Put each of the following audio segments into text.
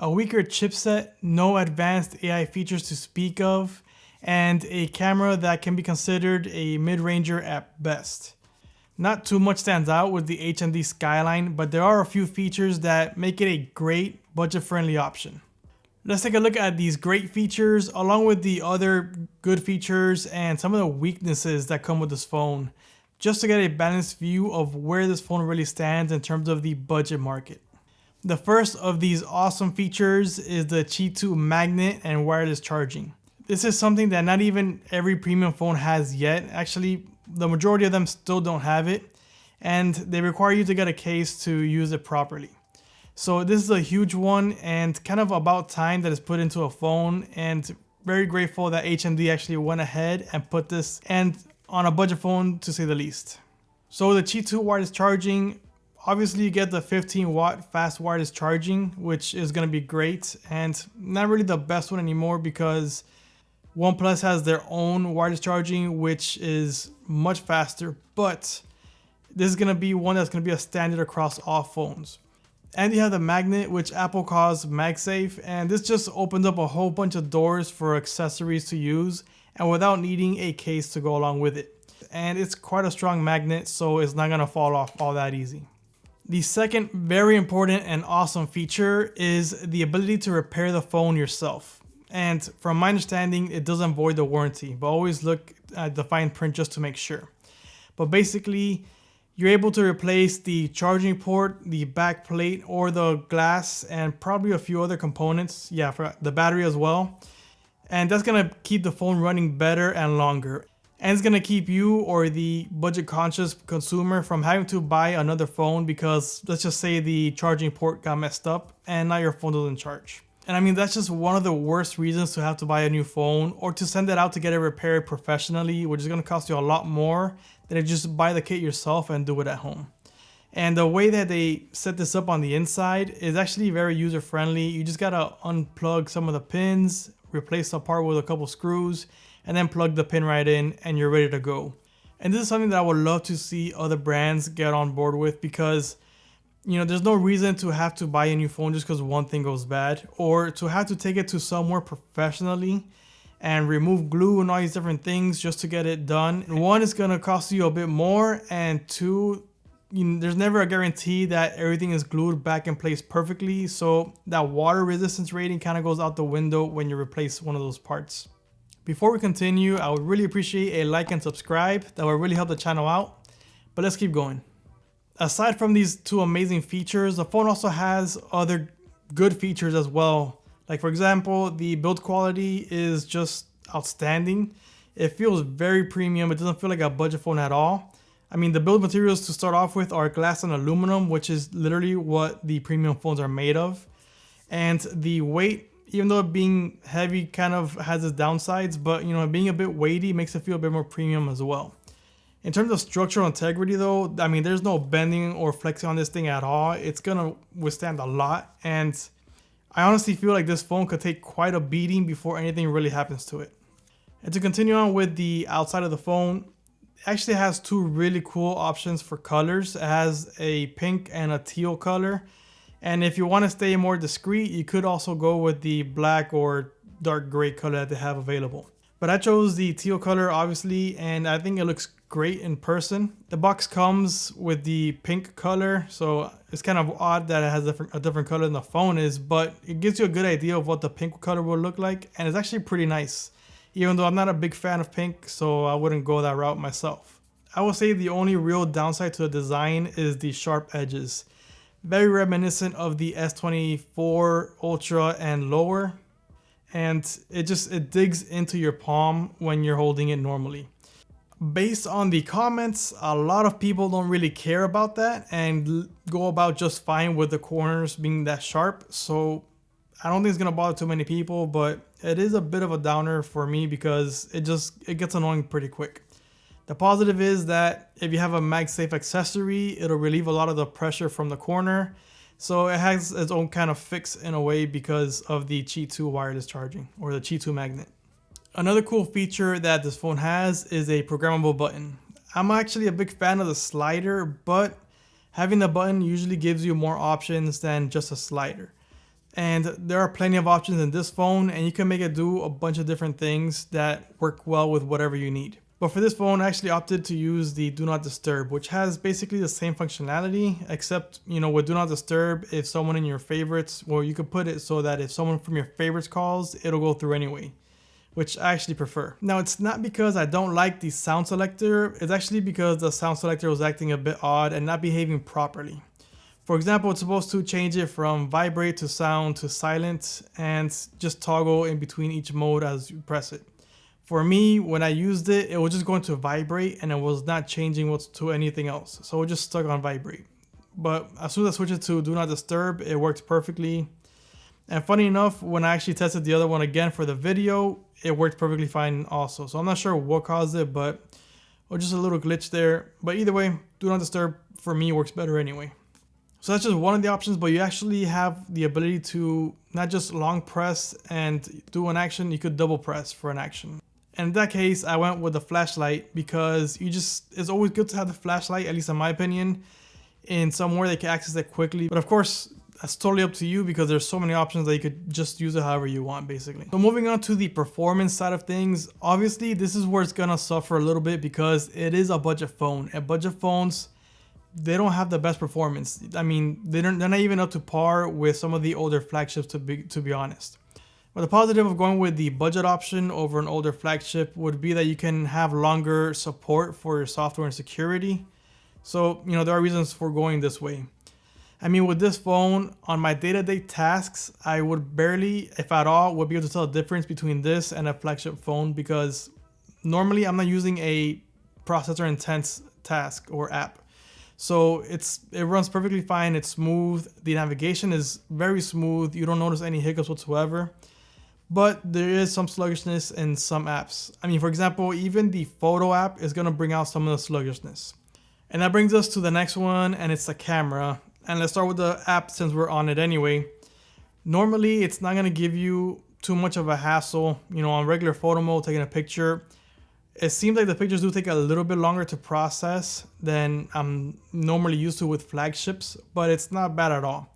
a weaker chipset, no advanced AI features to speak of, and a camera that can be considered a mid-ranger at best. Not too much stands out with the HMD Skyline, but there are a few features that make it a great budget-friendly option. Let's take a look at these great features along with the other good features and some of the weaknesses that come with this phone, just to get a balanced view of where this phone really stands in terms of the budget market. The first of these awesome features is the Qi2 Magnet and wireless charging. This is something that not even every premium phone has yet. Actually, the majority of them still don't have it, and they require you to get a case to use it properly. So this is a huge one and kind of about time that it's put into a phone, and very grateful that HMD actually went ahead and put this and on a budget phone, to say the least. So the Qi2 wireless charging, obviously you get the 15-watt fast wireless charging, which is going to be great, and not really the best one anymore because OnePlus has their own wireless charging, which is much faster, but this is going to be one that's going to be a standard across all phones. And you have the magnet, which Apple calls MagSafe, and this just opens up a whole bunch of doors for accessories to use and without needing a case to go along with it. And it's quite a strong magnet, so it's not going to fall off all that easy. The second very important and awesome feature is the ability to repair the phone yourself. And from my understanding, it doesn't void the warranty, but always look at the fine print just to make sure. But basically, you're able to replace the charging port, the back plate, or the glass, and probably a few other components. Yeah, for the battery as well. And that's gonna keep the phone running better and longer. And it's gonna keep you or the budget conscious consumer from having to buy another phone because let's just say the charging port got messed up and now your phone doesn't charge. And I mean, that's just one of the worst reasons to have to buy a new phone or to send it out to get it repaired professionally, which is gonna cost you a lot more than if you just buy the kit yourself and do it at home. And the way that they set this up on the inside is actually very user friendly. You just gotta unplug some of the pins, replace the part with a couple screws, and then plug the pin right in and you're ready to go. And this is something that I would love to see other brands get on board with because, you know, there's no reason to have to buy a new phone just because one thing goes bad, or to have to take it to somewhere professionally and remove glue and all these different things just to get it done. One, it's gonna cost you a bit more, and two, there's never a guarantee that everything is glued back in place perfectly, so that water resistance rating kind of goes out the window when you replace one of those parts. Before we continue, I would really appreciate a like and subscribe. That would really help the channel out, but let's keep going. Aside from these two amazing features, the phone also has other good features as well. Like for example, the build quality is just outstanding. It feels very premium. It doesn't feel like a budget phone at all. I mean, the build materials to start off with are glass and aluminum, which is literally what the premium phones are made of. And the weight, even though being heavy kind of has its downsides, but you know, being a bit weighty makes it feel a bit more premium as well. In terms of structural integrity though, I mean, there's no bending or flexing on this thing at all. It's gonna withstand a lot, and I honestly feel like this phone could take quite a beating before anything really happens to it. And to continue on with the outside of the phone, it actually has two really cool options for colors. It has a pink and a teal color. And if you want to stay more discreet, you could also go with the black or dark gray color that they have available. But I chose the teal color obviously, and I think it looks great in person. The box comes with the pink color, so it's kind of odd that it has a different color than the phone is, but it gives you a good idea of what the pink color will look like, and it's actually pretty nice. Even though I'm not a big fan of pink, so I wouldn't go that route myself. I will say the only real downside to the design is the sharp edges. Very reminiscent of the S24 Ultra and lower, and it digs into your palm when you're holding it normally. Based on the comments, a lot of people don't really care about that and go about just fine with the corners being that sharp. So I don't think it's gonna bother too many people, but it is a bit of a downer for me because it gets annoying pretty quick. The positive is that if you have a MagSafe accessory, it'll relieve a lot of the pressure from the corner. So it has its own kind of fix in a way because of the Qi2 wireless charging, or the Qi2 magnet. Another cool feature that this phone has is a programmable button. I'm actually a big fan of the slider, but having the button usually gives you more options than just a slider. And there are plenty of options in this phone, and you can make it do a bunch of different things that work well with whatever you need. But for this phone, I actually opted to use the Do Not Disturb, which has basically the same functionality, except, with Do Not Disturb, if someone in your favorites, well, you could put it so that if someone from your favorites calls, it'll go through anyway, which I actually prefer. Now, it's not because I don't like the sound selector, it's actually because the sound selector was acting a bit odd and not behaving properly. For example, it's supposed to change it from vibrate to sound to silent and just toggle in between each mode as you press it. For me, when I used it, it was just going to vibrate and it was not changing to anything else. So it just stuck on vibrate. But as soon as I switched it to Do Not Disturb, it worked perfectly. And funny enough, when I actually tested the other one again for the video, it worked perfectly fine also. So I'm not sure what caused it, but just a little glitch there. But either way, Do Not Disturb for me works better anyway. So that's just one of the options, but you actually have the ability to not just long press and do an action, you could double press for an action. And in that case, I went with the flashlight because it's always good to have the flashlight, at least in my opinion, in somewhere they can access it quickly. But of course, that's totally up to you because there's so many options that you could just use it however you want, basically. So moving on to the performance side of things, obviously this is where it's gonna suffer a little bit because it is a budget phone. And budget phones, they don't have the best performance. I mean, they're not even up to par with some of the older flagships, to be honest. But the positive of going with the budget option over an older flagship would be that you can have longer support for your software and security. So, there are reasons for going this way. I mean, with this phone, on my day-to-day tasks, I would barely, if at all, would be able to tell the difference between this and a flagship phone because normally I'm not using a processor intense task or app. So it runs perfectly fine, it's smooth, the navigation is very smooth, you don't notice any hiccups whatsoever. But there is some sluggishness in some apps. I mean, for example, even the photo app is gonna bring out some of the sluggishness. And that brings us to the next one, and it's the camera. And let's start with the app since we're on it anyway. Normally, it's not gonna give you too much of a hassle. On regular photo mode, taking a picture, it seems like the pictures do take a little bit longer to process than I'm normally used to with flagships, but it's not bad at all.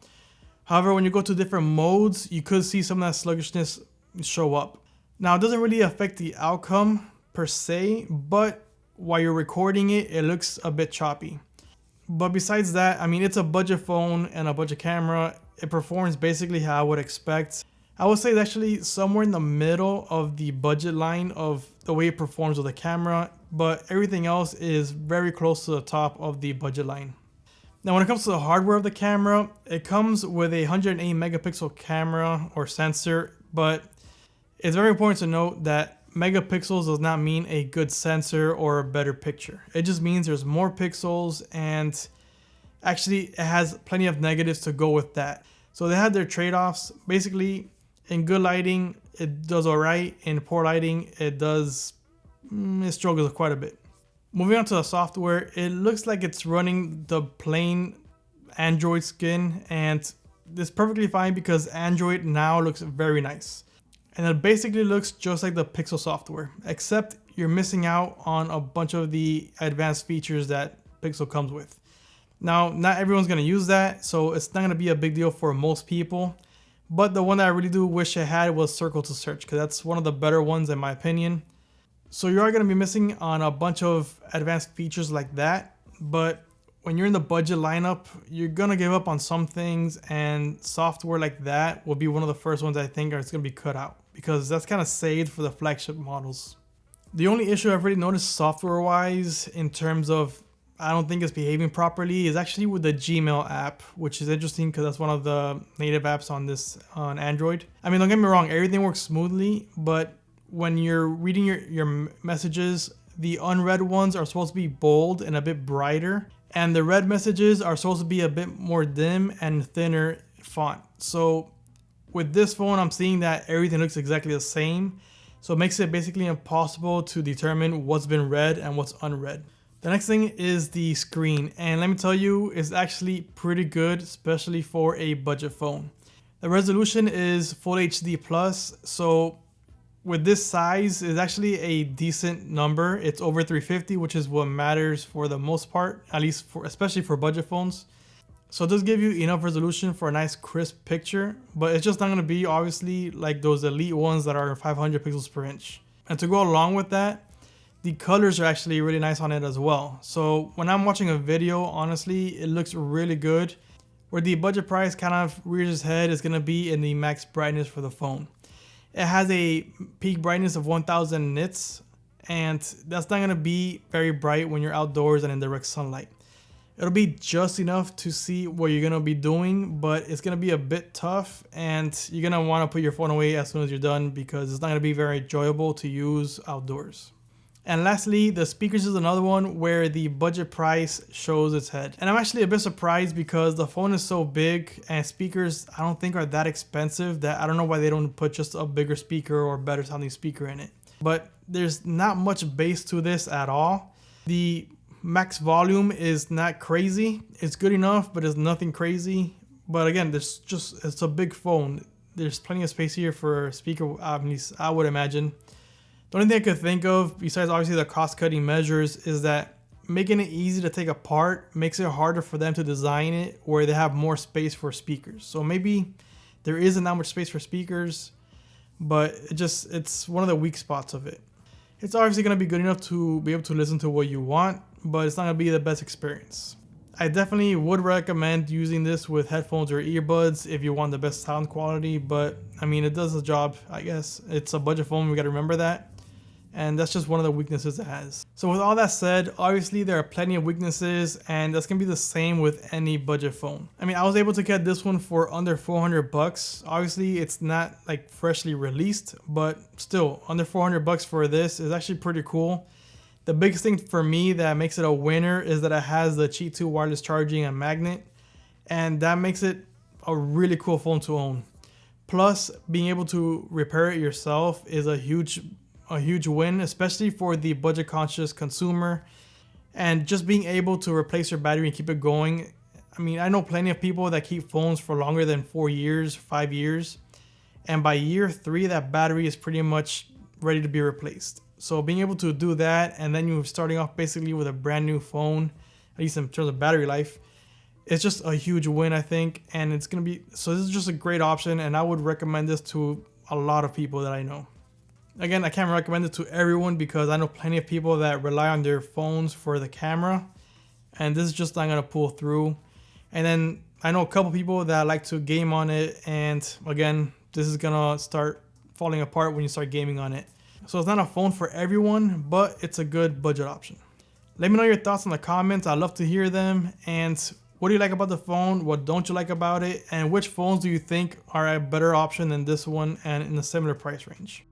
However, when you go to different modes, you could see some of that sluggishness show up. Now, it doesn't really affect the outcome per se, but while you're recording it, it looks a bit choppy. But besides that, I mean, it's a budget phone and a budget camera. It performs basically how I would expect. I would say it's actually somewhere in the middle of the budget line of the way it performs with the camera, but everything else is very close to the top of the budget line. Now, when it comes to the hardware of the camera, it comes with a 108 megapixel camera or sensor, but it's very important to note that megapixels does not mean a good sensor or a better picture. It just means there's more pixels, and actually it has plenty of negatives to go with that. So they had their trade-offs. Basically, in good lighting, it does all right. In poor lighting, it struggles quite a bit. Moving on to the software, it looks like it's running the plain Android skin, and it's perfectly fine because Android now looks very nice. And it basically looks just like the Pixel software, except you're missing out on a bunch of the advanced features that Pixel comes with. Now, not everyone's gonna use that, so it's not gonna be a big deal for most people. But the one that I really do wish I had was Circle to Search, because that's one of the better ones in my opinion. So you are gonna be missing on a bunch of advanced features like that, but when you're in the budget lineup, you're gonna give up on some things, and software like that will be one of the first ones I think it's gonna be cut out, because that's kind of saved for the flagship models. The only issue I've really noticed software-wise in terms of I don't think it's behaving properly is actually with the Gmail app, which is interesting because that's one of the native apps on Android. I mean, don't get me wrong, everything works smoothly, but when you're reading your messages, the unread ones are supposed to be bold and a bit brighter, and the read messages are supposed to be a bit more dim and thinner font. So with this phone, I'm seeing that everything looks exactly the same. So it makes it basically impossible to determine what's been read and what's unread. The next thing is the screen, and let me tell you, it's actually pretty good, especially for a budget phone. The resolution is Full HD Plus, so with this size, it's actually a decent number. It's over 350, which is what matters for the most part, at least especially for budget phones. So it does give you enough resolution for a nice crisp picture, but it's just not going to be obviously like those elite ones that are 500 pixels per inch. And to go along with that, the colors are actually really nice on it as well. So when I'm watching a video, honestly, it looks really good. Where the budget price kind of rears its head is going to be in the max brightness for the phone. It has a peak brightness of 1000 nits, and that's not going to be very bright when you're outdoors and in direct sunlight. It'll be just enough to see what you're going to be doing, but it's going to be a bit tough, and you're going to want to put your phone away as soon as you're done because it's not going to be very enjoyable to use outdoors. And lastly, the speakers is another one where the budget price shows its head. And I'm actually a bit surprised because the phone is so big and speakers I don't think are that expensive that I don't know why they don't put just a bigger speaker or better sounding speaker in it. But there's not much bass to this at all. The max volume is not crazy. It's good enough, but it's nothing crazy. But again, it's a big phone. There's plenty of space here for a speaker, at least I would imagine. The only thing I could think of, besides obviously the cost-cutting measures, is that making it easy to take apart makes it harder for them to design it where they have more space for speakers. So maybe there isn't that much space for speakers, but it's one of the weak spots of it. It's obviously going to be good enough to be able to listen to what you want, but it's not going to be the best experience. I definitely would recommend using this with headphones or earbuds if you want the best sound quality, but I mean, it does the job, I guess. It's a budget phone, we got to remember that. And that's just one of the weaknesses it has. So with all that said, obviously there are plenty of weaknesses, and that's gonna be the same with any budget phone. I mean, I was able to get this one for under 400 bucks. Obviously it's not like freshly released, but still under 400 bucks for this is actually pretty cool. The biggest thing for me that makes it a winner is that it has the Qi2 wireless charging and magnet, and that makes it a really cool phone to own. Plus, being able to repair it yourself is a huge win, especially for the budget conscious consumer. And just being able to replace your battery and keep it going. I mean, I know plenty of people that keep phones for longer than 4 years, 5 years. And by year 3, that battery is pretty much ready to be replaced. So being able to do that, and then you're starting off basically with a brand new phone, at least in terms of battery life, it's just a huge win, I think. And it's going to be, so this is just a great option, and I would recommend this to a lot of people that I know. Again, I can't recommend it to everyone because I know plenty of people that rely on their phones for the camera, and this is just not gonna pull through. And then I know a couple people that like to game on it, and again, this is gonna start falling apart when you start gaming on it. So it's not a phone for everyone, but it's a good budget option. Let me know your thoughts in the comments. I'd love to hear them. And what do you like about the phone? What don't you like about it? And which phones do you think are a better option than this one and in a similar price range?